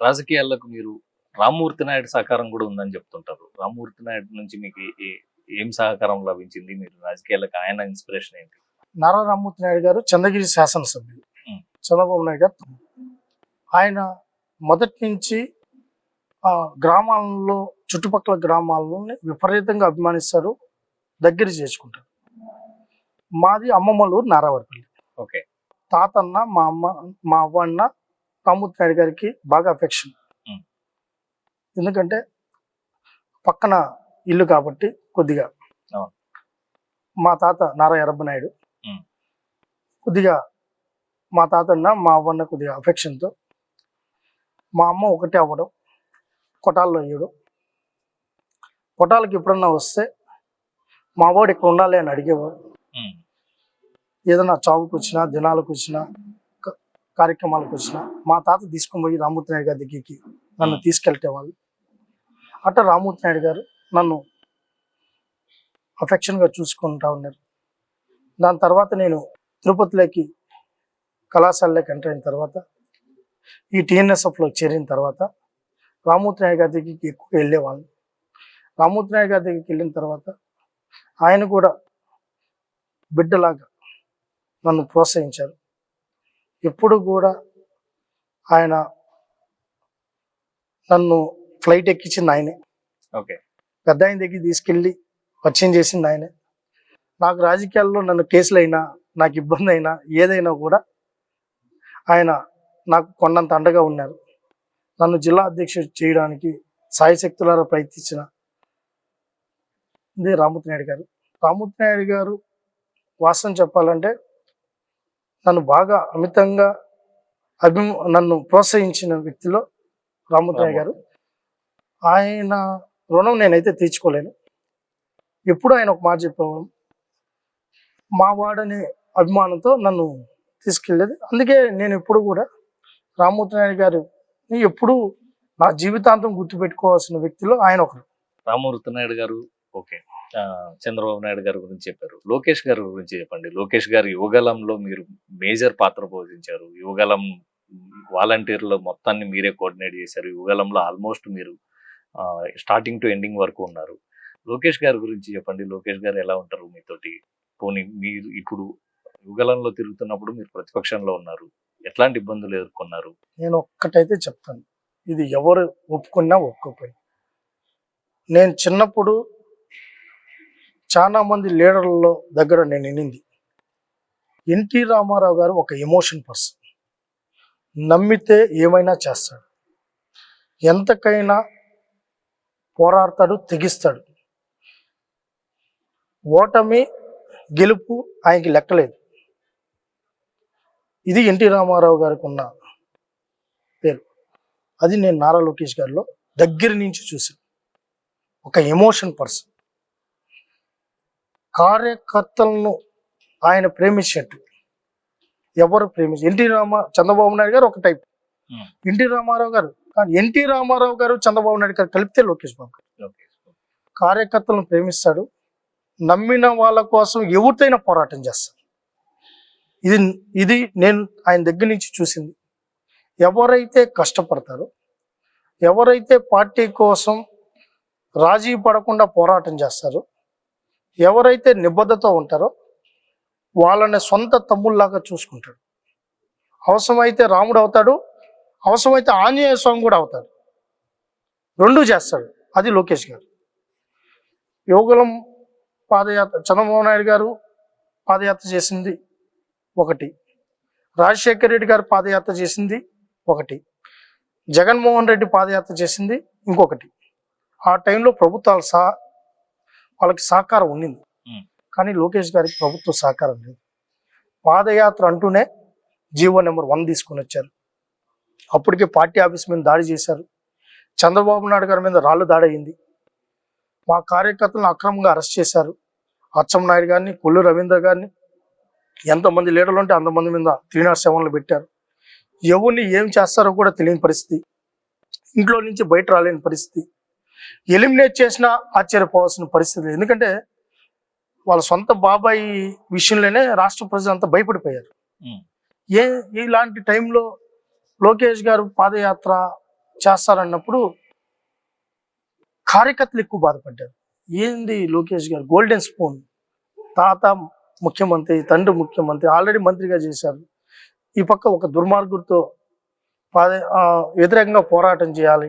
రాజకీయాల్లోకి మీరు రామ్మూర్తి నాయుడు సహకారం కూడా ఉందని చెప్తుంటారు. రామ్మూర్తి నాయుడు నుంచి మీకు ఏం సహకారం లభించింది? మీరు రాజకీయాలకు ఆయన ఇన్స్పిరేషన్ ఏంటి? నారా రామ్మూర్తి నాయుడు గారు చంద్రగిరి శాసనసభ్యులు, చంద్రబాబు నాయుడు గారు తమ్ముడు. ఆయన మొదటి నుంచి గ్రామాలలో చుట్టుపక్కల గ్రామాలని విపరీతంగా అభిమానిస్తారు, దగ్గర చేసుకుంటారు. మాది అమ్మమ్మలూరు నారావారిపల్లి. ఓకే. తాతన్న మా అవ్వ అన్న రామ్మూర్తి నాయుడు గారికి బాగా అఫెక్షన్. ఎందుకంటే పక్కన ఇల్లు కాబట్టి కొద్దిగా మా తాత నారా ఎర్రబ్బనాయుడు కొద్దిగా మా తాతన్న మా అవ్వన్న కొద్దిగా అఫెక్షన్తో మా అమ్మ ఒకటే అవ్వడం, కొటాల్లో వేయడం. కొటాలకి ఎప్పుడన్నా వస్తే మా వాడు ఇక్కడ ఉండాలి అని అడిగేవాడు. ఏదైనా చావుకు వచ్చినా, దినాలకు వచ్చినా, కార్యక్రమాలకు వచ్చినా మా తాత తీసుకొని పోయి రామ్మూర్తి నాయుడు గారి దగ్గరికి నన్ను తీసుకెళ్తేవాళ్ళు. అట్లా రామ్మూర్తి నాయుడు గారు నన్ను అఫెక్షన్గా చూసుకుంటా ఉన్నారు. దాని తర్వాత నేను తిరుపతిలోకి కళాశాలలోకి ఎంటర్ అయిన తర్వాత, ఈ టీఎన్ఎస్ఎఫ్లో చేరిన తర్వాత రామ్మూర్తి నాయుడు గారి దగ్గరికి ఎక్కువగా వెళ్ళేవాళ్ళం. రామ్మూర్తి నాయుడు గారి దగ్గరికి వెళ్ళిన తర్వాత ఆయన కూడా బిడ్డలాగా నన్ను ప్రోత్సహించారు. ఎప్పుడు కూడా ఆయన నన్ను ఫ్లైట్ ఎక్కించింది ఆయనే. ఓకే. పెద్ద ఆయన దగ్గర తీసుకెళ్ళి పరిచయం చేసింది ఆయనే. నాకు రాజకీయాల్లో నన్ను కేసులు అయినా, నాకు ఇబ్బంది అయినా, ఏదైనా కూడా ఆయన నాకు కొండంత అండగా ఉన్నారు. నన్ను జిల్లా అధ్యక్షుడు చేయడానికి సాయశక్తులారా ప్రయత్నించిన ఇదే రామ్మూర్తి నాయుడు గారు. రామ్మూర్తి నాయుడు గారు వాస్తవం చెప్పాలంటే నన్ను బాగా అమితంగా నన్ను ప్రోత్సహించిన వ్యక్తిలో రామ్మూర్తి నాయుడు గారు. ఆయన రుణం నేనైతే తీర్చుకోలేను. ఎప్పుడు ఆయన ఒక మాట చెప్పేవాడు, మా వాడనే అభిమానంతో నన్ను తీసుకెళ్ళేది. అందుకే నేను ఎప్పుడు కూడా రామ్మూర్తి నాయుడు గారు ఎప్పుడు నా జీవితాంతం గుర్తుపెట్టుకోవాల్సిన వ్యక్తిలో ఆయన ఒకరు. రామ్మూర్తి నాయుడు గారు ఓకే. చంద్రబాబు నాయుడు గారి గురించి చెప్పారు. లోకేష్ గారి గురించి చెప్పండి. లోకేష్ గారు యువగలంలో మీరు మేజర్ పాత్ర పోషించారు. యువగలం వాలంటీర్లు మొత్తాన్ని మీరే కోఆర్డినేట్ చేశారు. యువగలంలో ఆల్మోస్ట్ మీరు స్టార్టింగ్ టు ఎండింగ్ వరకు ఉన్నారు. లోకేష్ గారి గురించి చెప్పండి. లోకేష్ గారు ఎలా ఉంటారు మీతోటి? పోనీ మీరు ఇప్పుడు యువగలంలో తిరుగుతున్నప్పుడు మీరు ప్రతిపక్షంలో ఉన్నారు, ఎట్లాంటి ఇబ్బందులు ఎదుర్కొన్నారు? నేను ఒక్కటైతే చెప్తాను, ఇది ఎవరు ఒప్పుకున్నా ఒప్పుకోపోయినా. నేను చిన్నప్పుడు చాలా మంది లీడర్ల దగ్గర నేను వినింది, ఎన్టీ రామారావు గారు ఒక ఎమోషన్ పర్సన్. నమ్మితే ఏమైనా చేస్తాడు, ఎంతకైనా పోరాడతాడు, తెగిస్తాడు. ఓటమి గెలుపు ఆయనకి లెక్కలేదు. ఇది ఎన్టీ రామారావు గారికి ఉన్న పేరు. అది నేను నారా లోకేష్ గారిలో దగ్గర నుంచి చూసాను. ఒక ఎమోషన్ పర్సన్. కార్యకర్తలను ఆయన ప్రేమించినట్టు ఎవరు చంద్రబాబు నాయుడు గారు ఒక టైప్, ఎన్టీ రామారావు గారు. కానీ ఎన్టీ రామారావు గారు చంద్రబాబు నాయుడు గారు కలిపితే లోకేష్ బాబు గారు. కార్యకర్తలను ప్రేమిస్తాడు, నమ్మిన వాళ్ళ కోసం ఎవరితోనైనా పోరాటం చేస్తాడు. ఇది నేను ఆయన దగ్గర నుంచి చూసింది. ఎవరైతే కష్టపడతారో, ఎవరైతే పార్టీ కోసం రాజీ పడకుండా పోరాటం చేస్తారో, ఎవరైతే నిబద్ధతో ఉంటారో వాళ్ళని సొంత తమ్ముళ్ళలాగా చూసుకుంటాడు. అవసరమైతే రాముడు అవుతాడు, అవసరమైతే ఆంజనేయ స్వామి కూడా అవుతాడు. రెండూ చేస్తాడు. అది లోకేష్ గారు. యువగలం పాదయాత్ర చంద్రబాబు నాయుడు గారు పాదయాత్ర చేసింది ఒకటి, రాజశేఖర్ రెడ్డి గారు పాదయాత్ర చేసింది ఒకటి, జగన్మోహన్ రెడ్డి పాదయాత్ర చేసింది ఇంకొకటి. ఆ టైంలో ప్రభుత్వాలు వాళ్ళకి సహకారం ఉండింది, కానీ లోకేష్ గారికి ప్రభుత్వ సహకారం లేదు. పాదయాత్ర అంటూనే జీవో నెంబర్ 1 తీసుకొని వచ్చారు. అప్పటికే పార్టీ ఆఫీస్ మీద దాడి చేశారు. చంద్రబాబు నాయుడు గారి మీద రాళ్ళు దాడి అయింది. మా కార్యకర్తలను అక్రమంగా అరెస్ట్ చేశారు. అచ్చెన్నాయుడు గారిని, కొల్లు రవీంద్ర గారిని, ఎంతమంది లీడర్లు ఉంటే అంతమంది మీద 307 పెట్టారు. ఎవరిని ఏం చేస్తారో కూడా తెలియని పరిస్థితి, ఇంట్లో నుంచి బయట రాలేని పరిస్థితి, ఎలిమినేట్ చేసినా ఆశ్చర్యపోవాల్సిన పరిస్థితి. ఎందుకంటే వాళ్ళ సొంత బాబాయి విషయంలోనే రాష్ట్ర ప్రజలంతా భయపడిపోయారు. ఇలాంటి టైంలో లోకేష్ గారు పాదయాత్ర చేస్తారన్నప్పుడు కార్యకర్తలు ఎక్కువ బాధపడ్డారు. ఏంది లోకేష్ గారు గోల్డెన్ స్పూన్, తాత ముఖ్యమంత్రి, తండ్రి ముఖ్యమంత్రి, ఆల్రెడీ మంత్రిగా చేశారు. ఈ పక్క ఒక దుర్మార్గుడితో వ్యతిరేకంగా పోరాటం చేయాలి,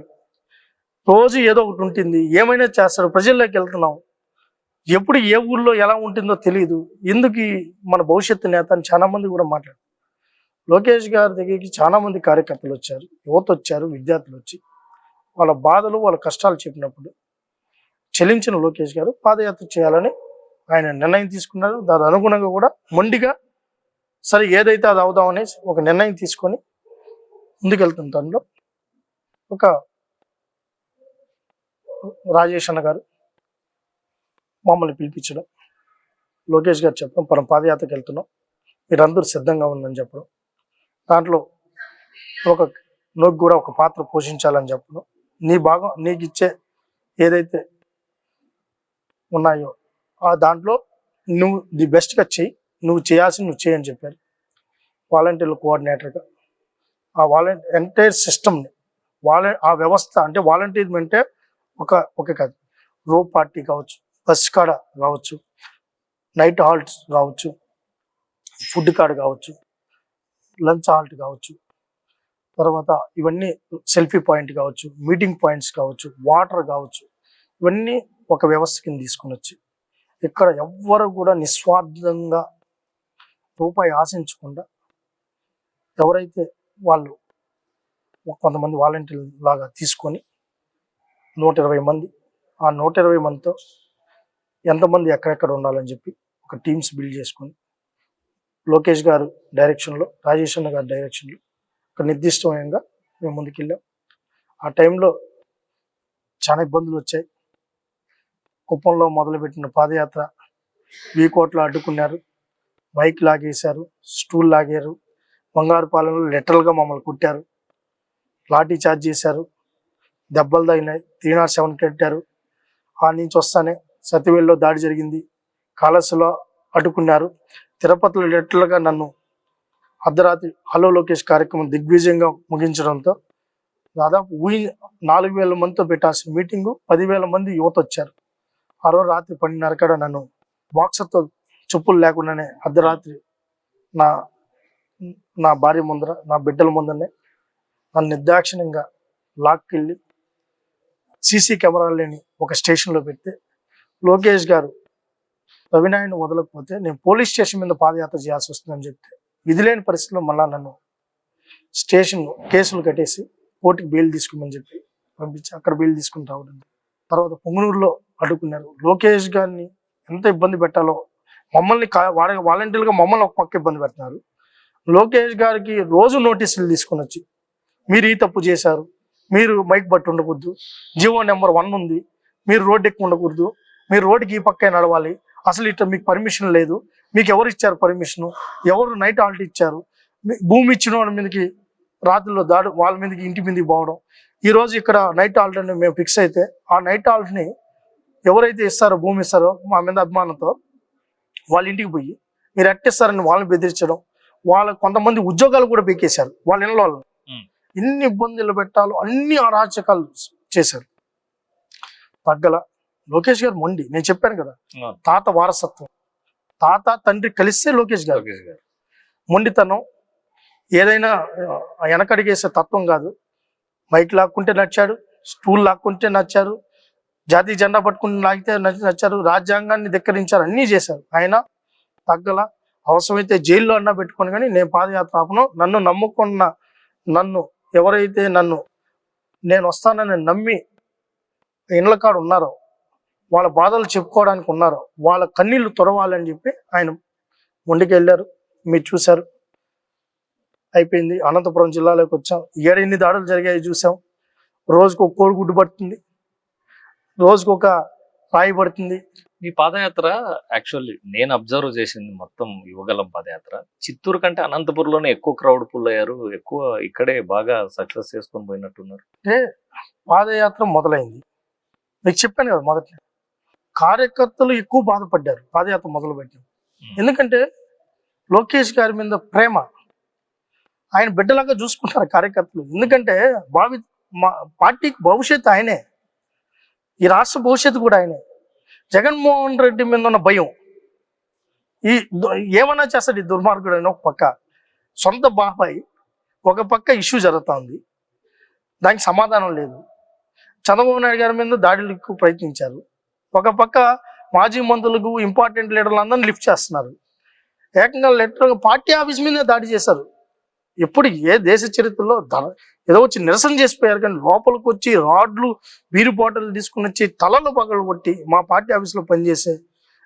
రోజు ఏదో ఒకటి ఉంటుంది, ఏమైనా చేస్తారు, ప్రజల్లోకి వెళ్తున్నాం, ఎప్పుడు ఏ ఊర్లో ఎలా ఉంటుందో తెలియదు, ఎందుకు మన భవిష్యత్తు నేత అని చాలా మంది కూడా మాట్లాడారు. లోకేష్ గారి దగ్గరికి చాలా మంది కార్యకర్తలు వచ్చారు, యువత వచ్చారు, విద్యార్థులు వచ్చి వాళ్ళ బాధలు వాళ్ళ కష్టాలు చెప్పినప్పుడు చెల్లించిన లోకేష్ గారు పాదయాత్ర చేయాలని ఆయన నిర్ణయం తీసుకున్నారు. దాని అనుగుణంగా కూడా మొండిగా సరే ఏదైతే అది అవుదామనేసి ఒక నిర్ణయం తీసుకొని ముందుకెళ్తున్న దానిలో ఒక రాజేష్ అన్న గారు మమ్మల్ని పిలిపించడం, లోకేష్ గారు చెప్పడం, మనం పాదయాత్రకి వెళ్తున్నాం, మీరందరూ సిద్ధంగా ఉందని చెప్పడం, దాంట్లో నువ్వు కూడా ఒక పాత్ర పోషించాలని చెప్పడం, నీ భాగం నీకు ఇచ్చే ఏదైతే ఉన్నాయో ఆ దాంట్లో నువ్వు ది బెస్ట్గా చెయ్యి, నువ్వు చేయాల్సింది నువ్వు చేయని చెప్పారు. వాలంటీర్ల కోఆర్డినేటర్గా ఆ ఎంటైర్ సిస్టమ్ని ఆ వ్యవస్థ అంటే వాలంటీర్ అంటే ఒక కాదు, రో పార్టీ కావచ్చు, బస్ కాడ కావచ్చు, నైట్ హాల్ట్స్ కావచ్చు, ఫుడ్ కార్డ్ కావచ్చు, లంచ్ హాల్ట్ కావచ్చు, తర్వాత ఇవన్నీ సెల్ఫీ పాయింట్ కావచ్చు, మీటింగ్ పాయింట్స్ కావచ్చు, వాటర్ కావచ్చు, ఇవన్నీ ఒక వ్యవస్థ కింద తీసుకుని వచ్చి ఇక్కడ ఎవ్వరు కూడా నిస్వార్థంగా రూపాయి ఆశించకుండా ఎవరైతే వాళ్ళు కొంతమంది వాలంటీర్ లాగా తీసుకొని 120 మంది, ఆ 120 మందితో ఎంతమంది ఎక్కడెక్కడ ఉండాలని చెప్పి ఒక టీమ్స్ బిల్డ్ చేసుకొని లోకేష్ గారు డైరెక్షన్లో, రాజేష్ అన్న గారి డైరెక్షన్లో ఒక నిర్దిష్టంగా మేము ముందుకెళ్ళాం. ఆ టైంలో చాలా ఇబ్బందులు వచ్చాయి. కుప్పంలో మొదలుపెట్టిన పాదయాత్ర వీకోట్లో అడ్డుకున్నారు, బైక్ లాగేశారు, స్టూల్ లాగారు, బంగారుపాలెంలో లిటరల్గా మమ్మల్ని కుట్టారు, లాఠీ చార్జ్ చేశారు, దెబ్బలు తగినాయి, 307 కట్టారు. ఆ నుంచి వస్తానే సతివేల్లో దాడి జరిగింది, కాళస్సులో అడ్డుకున్నారు, తిరుపతిలో లిటరల్గా నన్ను అర్ధరాత్రి హలో లోకేష్ కార్యక్రమం దిగ్విజయంగా ముగించడంతో దాదాపు 4,000 మందితో పెట్టాల్సిన మీటింగు 10,000 మంది యువత వచ్చారు. ఆ రోజు రాత్రి 12:30 కాడ నన్ను బాక్సర్తో చెప్పులు లేకుండానే అర్ధరాత్రి నా భార్య ముందర, నా బిడ్డల ముందరనే నన్ను నిర్దాక్షిణ్యంగా లాక్కెళ్ళి సీసీ కెమెరాలు లేని ఒక స్టేషన్లో పెడితే లోకేష్ గారు రవినాయుడిని వదలకపోతే నేను పోలీస్ స్టేషన్ మీద పాదయాత్ర చేయాల్సి వస్తుందని చెప్తే విధి లేని పరిస్థితుల్లో మళ్ళా నన్ను స్టేషన్ కేసులు కట్టేసి కోర్టుకి బెయిల్ తీసుకోమని చెప్పి పంపించి అక్కడ బెయిల్ తీసుకుని రావడం. తర్వాత పొంగనూరులో అడ్డుకున్నారు. లోకేష్ గారిని ఎంత ఇబ్బంది పెట్టాలో మమ్మల్ని వాలంటీర్లుగా మమ్మల్ని ఒక పక్క ఇబ్బంది పెడుతున్నారు. లోకేష్ గారికి రోజు నోటీసులు తీసుకుని వచ్చి మీరు ఈ తప్పు చేశారు, మీరు మైక్ బట్టి ఉండకూడదు, జీవో నెంబర్ 1 ఉంది, మీరు రోడ్డు ఎక్కువ ఉండకూడదు, మీరు రోడ్డుకి ఈ పక్కే నడవాలి, అసలు ఇట్లా మీకు పర్మిషన్ లేదు, మీకు ఎవరు ఇచ్చారు పర్మిషను, ఎవరు నైట్ హాల్ట్ ఇచ్చారు, భూమి ఇచ్చిన వాళ్ళ మీదకి రాత్రిలో దాడి, వాళ్ళ మీదకి ఇంటి మీదకి పోవడం. ఈరోజు ఇక్కడ నైట్ హాల్ట్ అని మేము ఫిక్స్ అయితే ఆ నైట్ హాల్ట్ని ఎవరైతే ఇస్తారో, భూమి ఇస్తారో మా మీద అభిమానంతో వాళ్ళ ఇంటికి పోయి మీరు ఎట్టిస్తారని వాళ్ళని బెదిరించడం, వాళ్ళ కొంతమంది ఉద్యోగాలు కూడా పీకేశారు వాళ్ళ ఇళ్ళ వాళ్ళని. ఎన్ని ఇబ్బందులు పెట్టాలో అన్ని అరాచకాలు చేశారు. తగ్గల లోకేష్ గారు మొండి, నేను చెప్పాను కదా, తాత వారసత్వం, తాత తండ్రి కలిస్తే లోకేష్ గారు మొండితనం, ఏదైనా వెనకడిగేసే తత్వం కాదు. మైక్ లాక్కుంటే నచ్చాడు, స్టూల్ లాక్కుంటే నచ్చారు, జాతీయ జెండా పట్టుకుని లాగితే నచ్చారు, రాజ్యాంగాన్ని ధిక్కరించారు, అన్నీ చేశారు. ఆయన తగ్గల. అవసరమైతే జైల్లో అన్నా పెట్టుకొని కానీ నేను పాదయాత్ర ఆపను. నన్ను నమ్ముకున్న, నన్ను ఎవరైతే నేను వస్తానని నమ్మి ఇళ్ళ కాడ ఉన్నారో, వాళ్ళ బాధలు చెప్పుకోవడానికి ఉన్నారో, వాళ్ళ కన్నీళ్లు తొడవాలని చెప్పి ఆయన ముందుకెళ్ళారు. మీరు చూశారు, అయిపోయింది. అనంతపురం జిల్లాలోకి వచ్చాం, ఎన్ని దాడులు జరిగాయి చూసాం. రోజుకు ఒక కోడిగుడ్డు పడుతుంది, రోజుకు ఒక రాయి పడుతుంది. ఈ పాదయాత్ర యాక్చువల్లీ నేను అబ్జర్వ్ చేసింది మొత్తం యువగలం పాదయాత్ర చిత్తూరు కంటే అనంతపురంలోనే ఎక్కువ క్రౌడ్ పుల్ అయ్యారు, ఎక్కువ ఇక్కడే బాగా సక్సెస్ చేసుకొని పోయినట్టున్నారు. అంటే పాదయాత్ర మొదలైంది, మీకు చెప్పాను కదా, మొదటి కార్యకర్తలు ఎక్కువ బాధపడ్డారు పాదయాత్ర మొదలుపెట్టారు. ఎందుకంటే లోకేష్ గారి మీద ప్రేమ, ఆయన బిడ్డలాగా చూసుకుంటారు కార్యకర్తలు. ఎందుకంటే మా పార్టీకి భవిష్యత్తు ఆయనే, ఈ రాష్ట్ర భవిష్యత్తు కూడా ఆయనే. జగన్మోహన్ రెడ్డి మీద ఉన్న భయం, ఏమన్నా చేస్తాడు ఈ దుర్మార్గుడు అని ఒక పక్క, సొంత బాబాయ్ ఒక పక్క ఇష్యూ జరుగుతూ ఉంది, దానికి సమాధానం లేదు. చంద్రబాబు నాయుడు గారి మీద దాడులకు ప్రయత్నించారు, ఒక పక్క మాజీ మంత్రులకు ఇంపార్టెంట్ లీడర్లు అందరినీ లిఫ్ట్ చేస్తున్నారు, ఏకంగా పార్టీ ఆఫీస్ మీదే దాడి చేశారు. ఎప్పుడు ఏ దేశ చరిత్రలో ఏదో వచ్చి నిరసన చేసిపోయారు, కానీ లోపలికి వచ్చి రాడ్లు బీరు బాటిల్ తీసుకుని వచ్చి తలలు పగలు కొట్టి మా పార్టీ ఆఫీస్లో పనిచేసే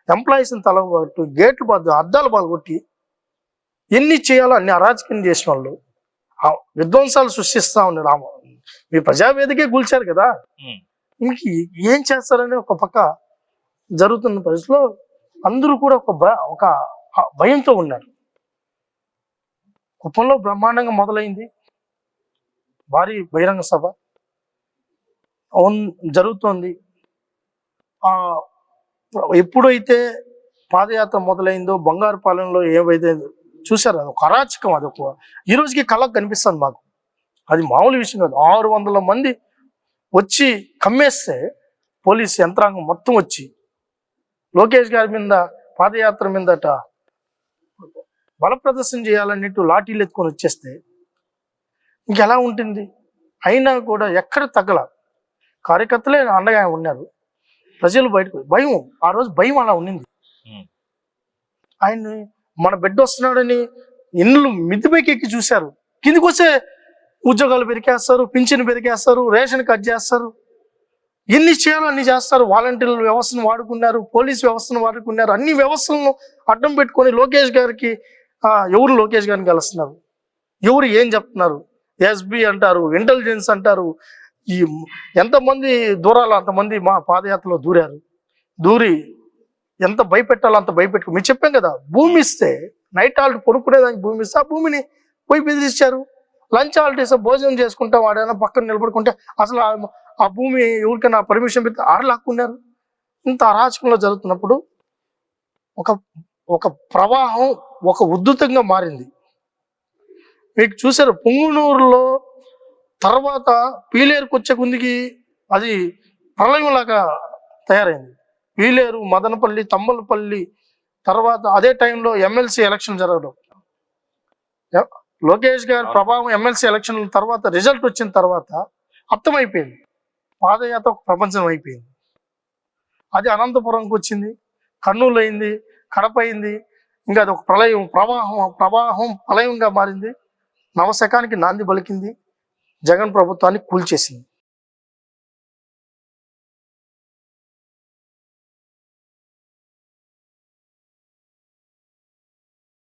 ఎంప్లాయీస్ని తల కొట్టి గేట్లు బాధ అద్దాలు బాగా కొట్టి ఎన్ని చేయాలో అన్ని అరాచకం చేసిన వాళ్ళు విధ్వంసాలు సృష్టిస్తా ఉన్నారు. మీ ప్రజావేదికే కూల్చారు కదా, ఇంక ఏం చేస్తారని ఒక పక్క జరుగుతున్న పరిస్థితిలో అందరూ కూడా ఒక భయంతో ఉన్నారు. కుప్పంలో బ్రహ్మాండంగా మొదలైంది భారీ బహిరంగ సభ జరుగుతోంది. ఎప్పుడైతే పాదయాత్ర మొదలైందో బంగారుపాలెంలో ఏవైతే చూసారు, అది ఒక అరాచకం, అది ఒక ఈ రోజుకి కళ్ళకు కనిపిస్తుంది మాకు. అది మామూలు విషయం కాదు. 600 మంది వచ్చి కమ్మేస్తే పోలీస్ యంత్రాంగం మొత్తం వచ్చి లోకేష్ గారి మీద పాదయాత్ర మీదట బల ప్రదర్శన చేయాలన్నట్టు లాఠీలు ఎత్తుకొని వచ్చేస్తే ఇంకెలా ఉంటుంది? అయినా కూడా ఎక్కడ తగ్గల, కార్యకర్తలే అండగా ఉన్నారు, ప్రజలు బయటకు భయం, ఆ రోజు భయం అలా ఉండింది. ఆయన మన బిడ్డ వస్తున్నాడని ఇళ్ళు మిద్దిపైకి ఎక్కి చూశారు, కిందికి వస్తే ఉద్యోగాలు పెరికేస్తారు, పింఛను పెరికేస్తారు, రేషన్ కట్ చేస్తారు, ఎన్ని చేయాలో అన్ని చేస్తారు. వాలంటీర్ల వ్యవస్థను వాడుకున్నారు, పోలీస్ వ్యవస్థను వాడుకున్నారు, అన్ని వ్యవస్థలను అడ్డం పెట్టుకొని లోకేష్ గారికి ఎవరు లోకేష్ గారిని కలుస్తున్నారు, ఎవరు ఏం చెప్తున్నారు, ఎస్బీ అంటారు, ఇంటెలిజెన్స్ అంటారు, ఈ ఎంతమంది దూరాలు అంతమంది మా పాదయాత్రలో దూరి ఎంత భయపెట్టాలో అంత భయపెట్టుకో. మీరు చెప్పాం కదా, భూమి ఇస్తే నైట్ హాల్ట్ పడుకునేదానికి భూమి ఇస్తే ఆ భూమిని పోయి బెదిరించారు. లంచ్ హాల్ట్ ఇస్తే భోజనం చేసుకుంటా వాడైనా పక్కన నిలబడుకుంటే అసలు ఆ భూమి ఎవరికైనా పర్మిషన్ పెడితే ఆడలాక్కున్నారు. ఇంత అరాచకంలో జరుగుతున్నప్పుడు ఒక ప్రవాహం ఒక ఉద్ధృతంగా మారింది. మీకు చూసారు పొంగునూరులో, తర్వాత పీలేరుకు వచ్చే కొందికి అది ప్రళయంలాగా తయారైంది. పీలేరు, మదనపల్లి, తమ్మలపల్లి, తర్వాత అదే టైంలో ఎమ్మెల్సీ ఎలక్షన్ జరగడం, లోకేష్ గారి ప్రభావం ఎమ్మెల్సీ ఎలక్షన్ తర్వాత రిజల్ట్ వచ్చిన తర్వాత అర్థమైపోయింది, పాదయాత్ర ఒక ప్రపంచం అయిపోయింది. అది అనంతపురంకి వచ్చింది, కర్నూలు అయింది, కడప అయింది, ఇంకా అది ఒక ప్రవాహం ప్రళయంగా మారింది. నవశకానికి నాంది పలికింది, జగన్ ప్రభుత్వాన్ని కూల్చేసింది.